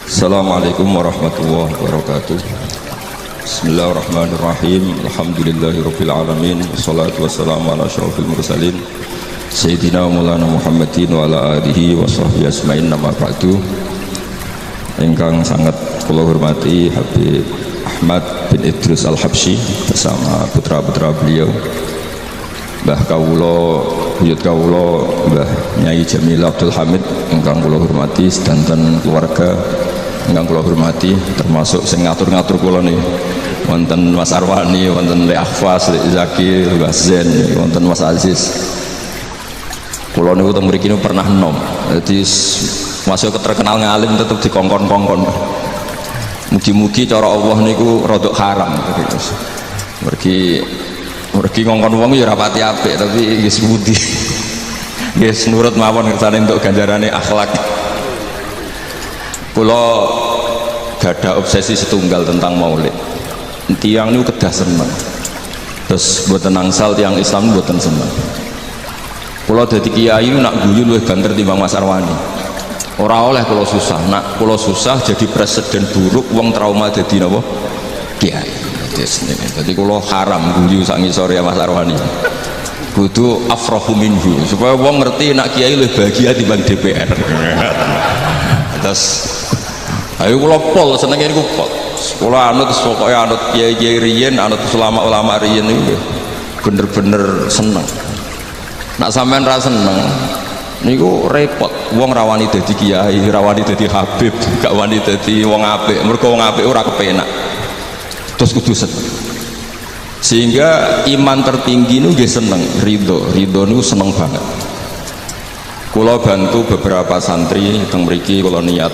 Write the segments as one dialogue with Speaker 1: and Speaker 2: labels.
Speaker 1: Assalamualaikum warahmatullahi wabarakatuh. Bismillahirrahmanirrahim. Alhamdulillahirabbil alamin. Wassalatu wassalamu ala asyrofil mursalin Sayyidina wa maulana Muhammadin wa ala alihi wa sahbihi asma'in, nama ba'du. Ingkang sangat kula hormati Habib Ahmad bin Idrus Al-Habsyi bersama putra-putra beliau, Mbah Kawula, buyut Kawula, Mbah Nyai Jamil Abdul Hamid ingkang kula hormati, sedanten keluarga ingkang kula hormati, termasuk sing ngatur-ngatur kula niki wonten Mas Arwani, wonten Le Akhfas, Le Zaki, Mbah Zen, wonten Mas Aziz. Kula niku teng mriki pernah enom. Dadi masuk terkenal ngalim tetep dikongkon-kongkon. Mugi-mugi cara Allah niku rodok haram. Mergi ngongkon wong ya ora pati apik, tapi nggih budi. Nggih nurut mawon kersane entuk ganjarane akhlak. Kula gadah obsesi setunggal tentang maulid. Tiang niku kedah seneng. Terus mboten angsal tiang Islam mboten seneng. Kula dadi kiai nak guyu luwih banter timbang Mas Arwani. Ora oleh kula susah, nak kula susah jadi presiden buruk, wong trauma dadi napa? Kiai. Jadi kula haram guyu sak ngisor ya Mas Arwani. Kudu afrahu minhu supaya wong ngerti nak kiai luwih bahagia timbang DPR. Terus ayo kula pol senenge niku pol. Kula anut pokoke anut kiai-kiai riyen, anut ulama-ulama riyen niku bener-bener seneng. Nak sampean ra seneng niku repot. Wong rawani dadi kiai, rawani dadi habib, gak wani dadi wong apik. Mergo wong apik ora kepenak. Terus kudu seneng. Sehingga iman tertinggi niku nggih seneng, ridho niku seneng banget. Kula bantu beberapa santri teng mriki, kula niat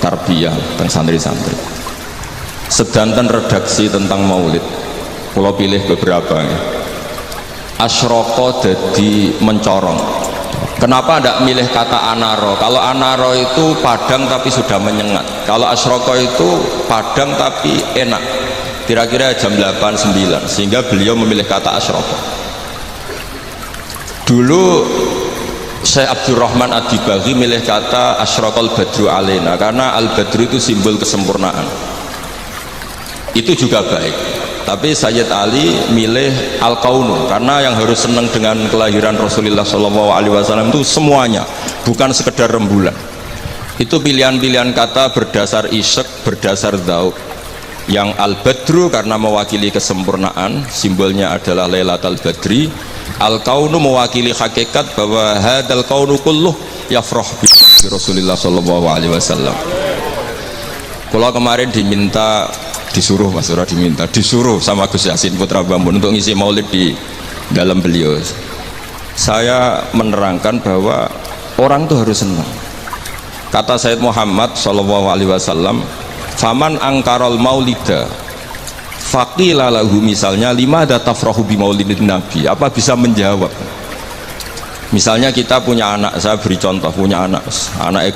Speaker 1: tarbiyah teng santri-santri. Sedanten redaksi tentang maulid. Kula pilih beberapa ya. Asyroko dadi mencorong. Kenapa tidak milih kata anaro? Kalau anaro itu padang tapi sudah menyengat. Kalau asyroko itu padang tapi enak. Kira-kira jam 8-9, sehingga beliau memilih kata asyroko. Dulu Syekh Abdurrahman Ad-Dibaghi milih kata asyrokol badru alena, karena al-badru itu simbol kesempurnaan. Itu juga baik. Tapi Sayyid Ali milih al-kaunu, karena yang harus senang dengan kelahiran Rasulullah SAW itu semuanya, bukan sekedar rembulan. Itu pilihan-pilihan kata berdasar isyq, berdasar dzauq. Yang al-badru karena mewakili kesempurnaan, simbolnya adalah Lailatul Badri. Al-kaunu mewakili hakikat bahwa hadal kaunu kulluh yafrah bi Rasulullah SAW. Kalau kemarin disuruh sama Gus Yasin Putra Bambun untuk ngisi maulid di dalam beliau. Saya menerangkan bahwa orang itu harus senang. Kata Sayyid Muhammad SAW, faman angkarol maulida faqila lahu, misalnya limada tafrahu bi maulidin nabi, apa bisa menjawab? Misalnya kita punya anak, saya beri contoh, punya anak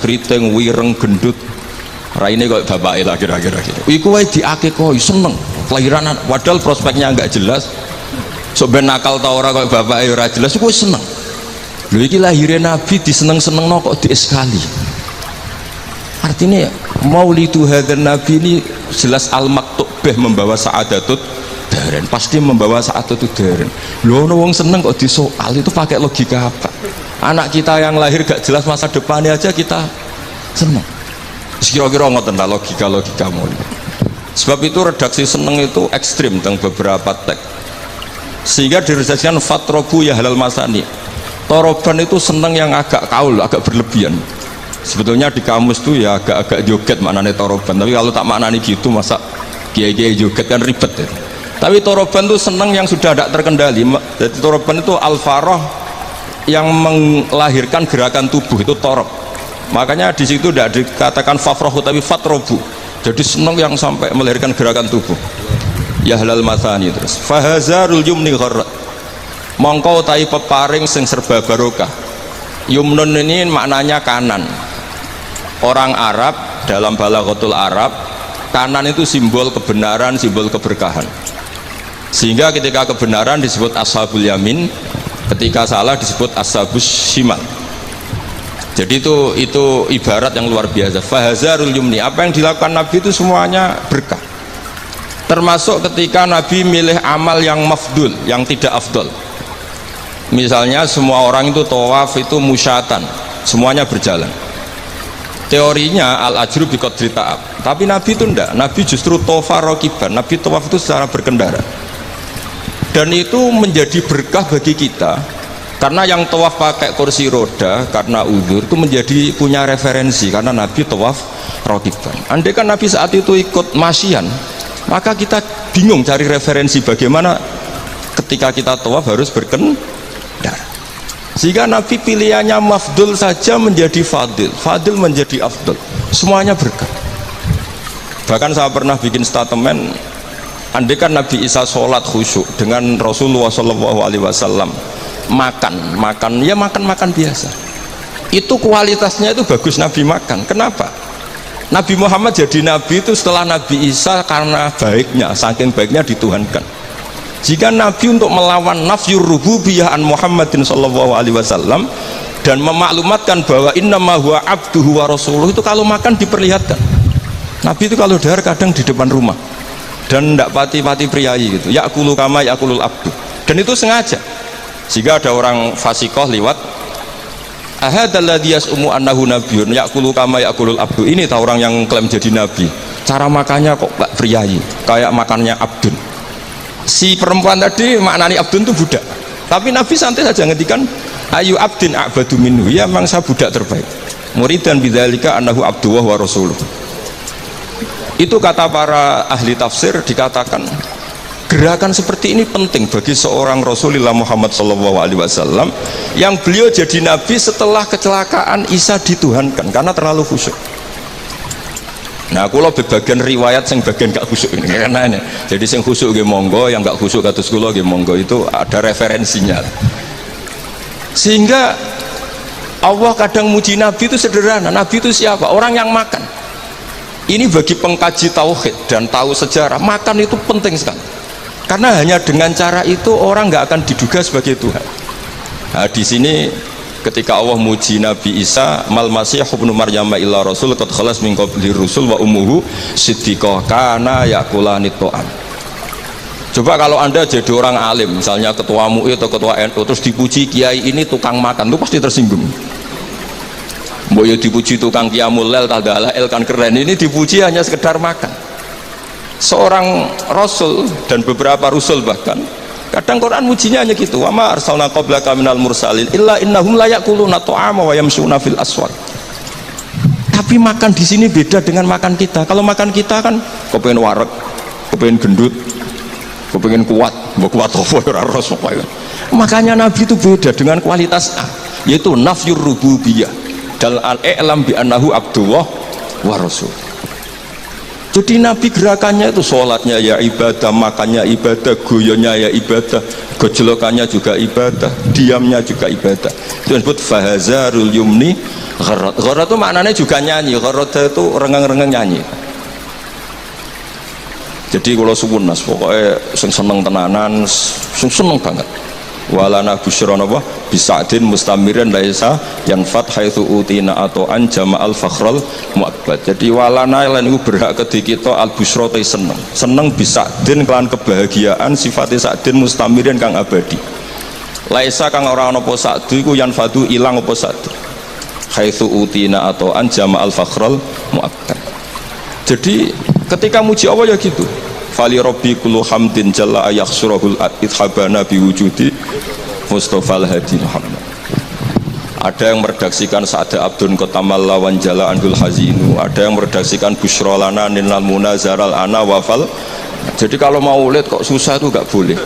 Speaker 1: keriting, wireng, gendut, raine kok bapake lah kira-kira gitu. Iku wae diakekoi seneng kelahiran anak, padahal prospeknya enggak jelas. Sok ben nakal ta ora kok bapake ora jelas, iku seneng. Lho iki lahirnya nabi diseneng-senengno kok dieskali. Artinya maulidu hadzal nabi ini jelas al-maktub membawa sa'adatut daren, pasti membawa sa'adatut daren. Lho ono wong seneng kok disoal, itu pakai logika apa? Anak kita yang lahir gak jelas masa depannya aja kita seneng. Kira-kira ngoten lah logika mulai. Sebab itu redaksi seneng itu ekstrim tentang beberapa teks, sehingga diredaksikan fatrobu ya halal masani. Toroban itu seneng yang agak kaul, agak berlebihan. Sebetulnya di kamus tuh ya agak joget maknanya toroban, tapi kalau tak maknanya gitu masa kiai-kiai joget kan ribet ya. Tapi toroban itu seneng yang sudah tidak terkendali. Jadi toroban itu al-farah yang melahirkan gerakan tubuh, itu torob. Makanya di situ tidak dikatakan fafrohu tapi fatrobu. Jadi seneng yang sampai melahirkan gerakan tubuh. Ya halal masani. Terus fahazarul yumni gharrat, mongko tai peparing sing serba barokah. Yumnun ini maknanya kanan. Orang Arab dalam balaghatul Arab, kanan itu simbol kebenaran, simbol keberkahan. Sehingga ketika kebenaran disebut ashabul yamin, ketika salah disebut ashabus shimal. Jadi itu ibarat yang luar biasa. Fahazarul yumni, apa yang dilakukan Nabi itu semuanya berkah. Termasuk ketika Nabi milih amal yang mafdul, yang tidak afdol. Misalnya semua orang itu tawaf itu musyatan, semuanya berjalan. Teorinya al-ajru biqadri ta'ab. Tapi Nabi itu enggak. Nabi justru tawafa raqiban. Nabi tawaf itu secara berkendara. Dan itu menjadi berkah bagi kita. Karena yang tawaf pakai kursi roda karena uzur itu menjadi punya referensi karena Nabi tawaf raqiban. Andai kan Nabi saat itu ikut masyian, maka kita bingung cari referensi bagaimana ketika kita tawaf harus berkendara. Sehingga Nabi pilihannya mafdul saja menjadi fadil, fadil menjadi afdul, semuanya berkah. Bahkan saya pernah bikin statement, andai kan Nabi Isa sholat khusyuk dengan Rasulullah SAW makan biasa, itu kualitasnya itu bagus. Nabi makan, kenapa? Nabi Muhammad jadi nabi itu setelah Nabi Isa karena baiknya, saking baiknya dituhankan. Jika Nabi untuk melawan nafyur rububiyah an Muhammadin sallallahu alaihi wasallam dan memaklumatkan bahwa innama huwa abduhu wa rasuluh, itu kalau makan diperlihatkan. Nabi itu kalau dahar kadang di depan rumah dan tidak pati-pati priayi gitu, yakulu kama yakulul abdu, dan itu sengaja. Jika ada orang fasikoh liwat, ahadalladzi yas'umu annahu nabiyyun yaqulu kama yaqulul abdu, ini tahu orang yang klaim jadi nabi, cara makannya kok gak priayi, kayak makannya abdun. Si perempuan tadi maknani abdun itu budak, tapi Nabi santai saja ngendikan ayu abdin a'badu minhu, ya memang saya budak terbaik, muridan bidzalika annahu abduhu wa rasuluh. Itu kata para ahli tafsir, dikatakan gerakan seperti ini penting bagi seorang Rasulullah Muhammad SAW yang beliau jadi nabi setelah kecelakaan Isa dituhankan karena terlalu khusyuk. Nah, kalau bagian riwayat yang bagian gak khusyuk ini karena ini. Jadi yang khusyuk ge monggo, yang gak khusyuk kados kula ge monggo, itu ada referensinya. Sehingga Allah kadang muji nabi itu sederhana. Nabi itu siapa? Orang yang makan. Ini bagi pengkaji tauhid dan tahu sejarah, makan itu penting sekali. Karena hanya dengan cara itu orang nggak akan diduga sebagai Tuhan. Nah, di sini ketika Allah muji Nabi Isa, mal masih ibnu Maryam illa rasul qad khalas min qabli rusul wa ummuhu siddiqah kana yakulani ta'am. Coba kalau Anda jadi orang alim, misalnya ketua MUI atau ketua NU, terus dipuji kiai ini tukang makan, itu pasti tersinggung. Mbok yo dipuji tukang qiyamul lail tadalah el kan keren, ini dipuji hanya sekedar makan. Seorang rasul dan beberapa rasul bahkan kadang Quran mujinya hanya gitu, wa ma arsalna qablaka minal mursalin illa innahum la yaquluna ta'ama wa yamshuna fil aswaq. Tapi makan di sini beda dengan makan kita. Kalau makan kita kan kepengen wareg, kepengen gendut, kepengen kuat, mbok kuat apa ora ros pokoke. Makanya Nabi itu beda dengan kualitas A, yaitu nafyur rububiyah dal al-i'lam bi annahu abdullah wa rasul. Jadi Nabi gerakannya itu sholatnya ya ibadah, makannya ibadah, goyonya ya ibadah, gojlokannya juga ibadah, diamnya juga ibadah. Itu disebut fahazarul yumni gharat. Gharat itu maknanya juga nyanyi, gharat itu rengang-rengang nyanyi. Jadi kalau suwunas pokoknya seneng tenanan, seneng banget. Walana busyron apa bisadin mustamirin laisa yang fat haitsu utina atau an jama'al fakhrul mu'abbad. Jadi walana lan iku berhak kedhi kita al busyra te seneng bisadin kelan kebahagiaan sifatnya sadin mustamirin kang abadi. Laisa kang ora ana apa sadu iku yan fadu ilang apa sadu haitsu utina atau an jama'al fakhrul mu'abbad. Jadi ketika muji Allah ya gitu, fali rabbi kullu hamdin jalla ayakhsurahul idhabana biwujudi Mustafa al-Hadi Muhammad. Ada yang meredaksikan Sa'ada Abdun Kotamal lawan jala anggul hazinu, ada yang meredaksikan Bushrolana ninal munazaral ana wafal. Jadi kalau mau lihat kok susah itu gak boleh,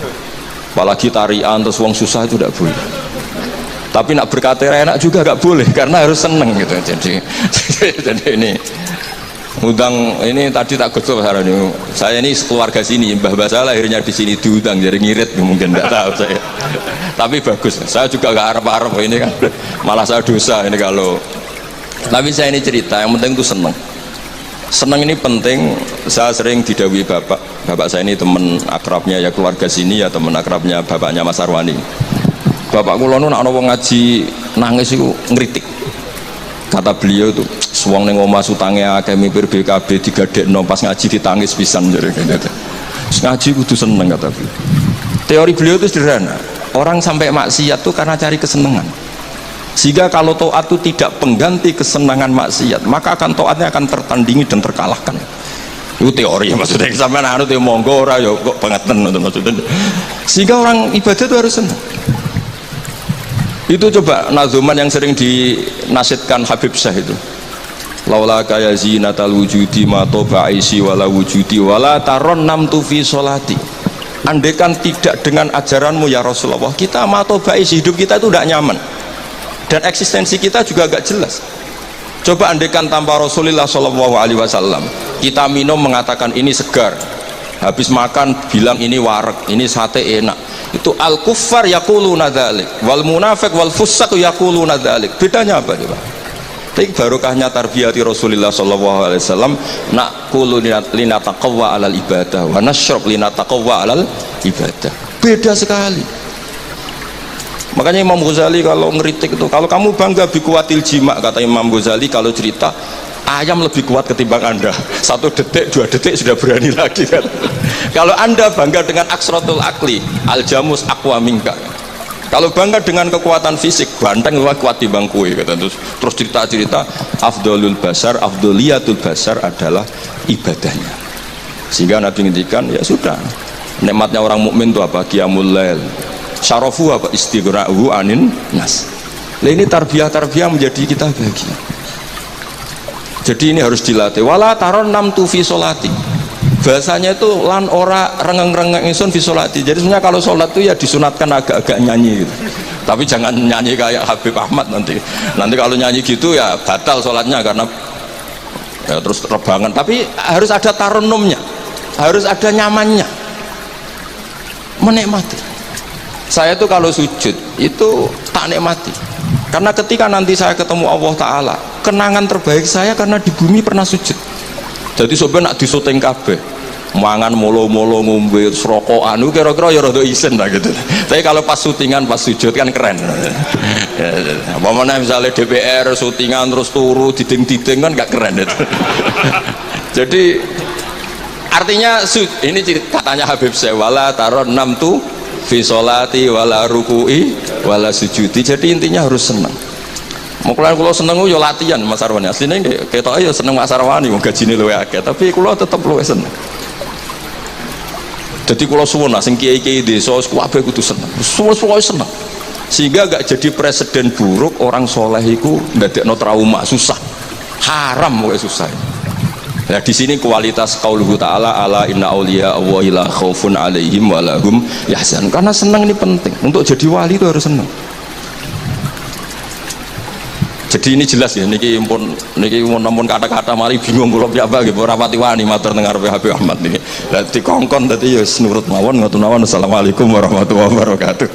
Speaker 1: apalagi tarian terus wong susah itu gak boleh. Tapi nak berkata enak juga gak boleh karena harus seneng gitu. Jadi ini udang ini tadi tak gosok ini. Saya ini keluarga sini, mbah saya lahirnya di sini, diundang jadi ngirit mungkin tidak tahu saya. Tapi bagus, saya juga gak harap-harap ini kan, malah saya dosa ini kalau. Tapi saya ini cerita, yang penting itu seneng. Seneng ini penting. Saya sering didhawuhi bapak saya ini teman akrabnya ya keluarga sini ya, teman akrabnya bapaknya Mas Arwani. Bapak kula nu nek ana wong ngaji nangis iku ngritik. Kata beliau tuh, suwang neng omah utangnya akeh mipir BKB digadekno pas ngaji ditangis pisan jare gitu. Ngaji kudu seneng kata beliau. Teori beliau itu sederhana. Orang sampai maksiat tuh karena cari kesenangan. Sehingga kalau taat itu tidak pengganti kesenangan maksiat, maka akan taatnya akan tertandingi dan terkalahkan. Itu teori maksudnya. Sampeyan anu te monggo ora ya kok bangeten maksudnya. Sehingga orang ibadah itu harus senang. Itu coba nazuman yang sering dinasihkan Habib Syekh itu. Laula kaya zinatal wujudi ma tobaisi wala wujudi wala taron namtu fi sholati. Andaikan tidak dengan ajaranmu ya Rasulullah, kita ma tobaisi, hidup kita itu tidak nyaman dan eksistensi kita juga agak jelas. Coba andaikan tanpa Rasulullah Shallallahu Alaihi Wasallam, kita minum mengatakan ini segar, habis makan bilang ini wareg, ini sate enak. Itu al kuffar yaquluna dzalik wal munafiq wal fusaq yaquluna dzalik. Bedanya apa coba? Tapi barokahnya tarbiyati Rasulullah sallallahu alaihi wasallam, naqulu linataqawwa alal ibadah wa nashrab linataqawwa alal ibadah. Beda sekali. Makanya Imam Ghazali kalau ngeritik itu, kalau kamu bangga bikuatil jima, kata Imam Ghazali, kalau cerita ayam lebih kuat ketimbang Anda. 1 detik 2 detik sudah berani lagi kan. Kalau Anda bangga dengan aksratul akli, al jamus aqwa minka. Kalau bangga dengan kekuatan fisik, banteng lebih kuat timbang kue kata. Terus cerita-cerita afdalul basar, afdaliyatul basar adalah ibadahnya. Sehingga Nabi ngendikan, ya sudah, nikmatnya orang mukmin itu apa? Qiyamul lail. Syarafu apa? Istighra'uhu anin nas. Nah, ini tarbiyah menjadi kita bahagia. Jadi ini harus dilatih. Wala taron nam tu fi sholati. Bahasanya itu lan ora rengeng-rengeng ingsun fi sholati. Jadi sebenarnya kalau sholat itu ya disunatkan agak-agak nyanyi gitu. Tapi jangan nyanyi kayak Habib Ahmad nanti. Nanti kalau nyanyi gitu ya batal sholatnya karena ya terus rebangan. Tapi harus ada taronumnya, harus ada nyamannya, menikmati. Saya tuh kalau sujud itu tak nikmati. Karena ketika nanti saya ketemu Allah Ta'ala, kenangan terbaik saya karena di bumi pernah sujud. Jadi sobat nak disuting kabeh, mangan molo-molo ngombe serokokan, kira-kira ya rada isen lah gitu. Tapi kalau pas syutingan, pas sujud kan keren. Apamana misalnya DPR syutingan terus turu diding-diding kan gak keren itu. Jadi artinya ini katanya Habib Syekh, wala taron nam tu fi sholati wala ruku'i wala sujudi. Jadi intinya harus senang. Mungkin kalau seneng yo latihan Mas Arwani. Aslinya ketok ya seneng Mas Arwani, wong gajine luwih akeh, tapi kula tetep luwih seneng. Jadi kula suwun sing kiai-kiai desa kabeh kudu seneng. Suwe-suwe seneng. Sehingga gak jadi presiden buruk orang soleh iku ndadekno trauma, susah. Haram kok susah. Nah di sini kualitas qauluhu ta'ala ala inna auliya Allahi la khaufun alaihim wa lahum yahzanun. Karena senang ini penting. Untuk jadi wali itu harus senang. Jadi ini jelas ya, niki pun namun kata-kata mari bingung kula piyambak nggih ora pati wani matur teng ngarepe Habib Ahmad niki. Lah dikongkon dadi ya nurut mawon ngoten mawon. Assalamualaikum warahmatullahi wabarakatuh.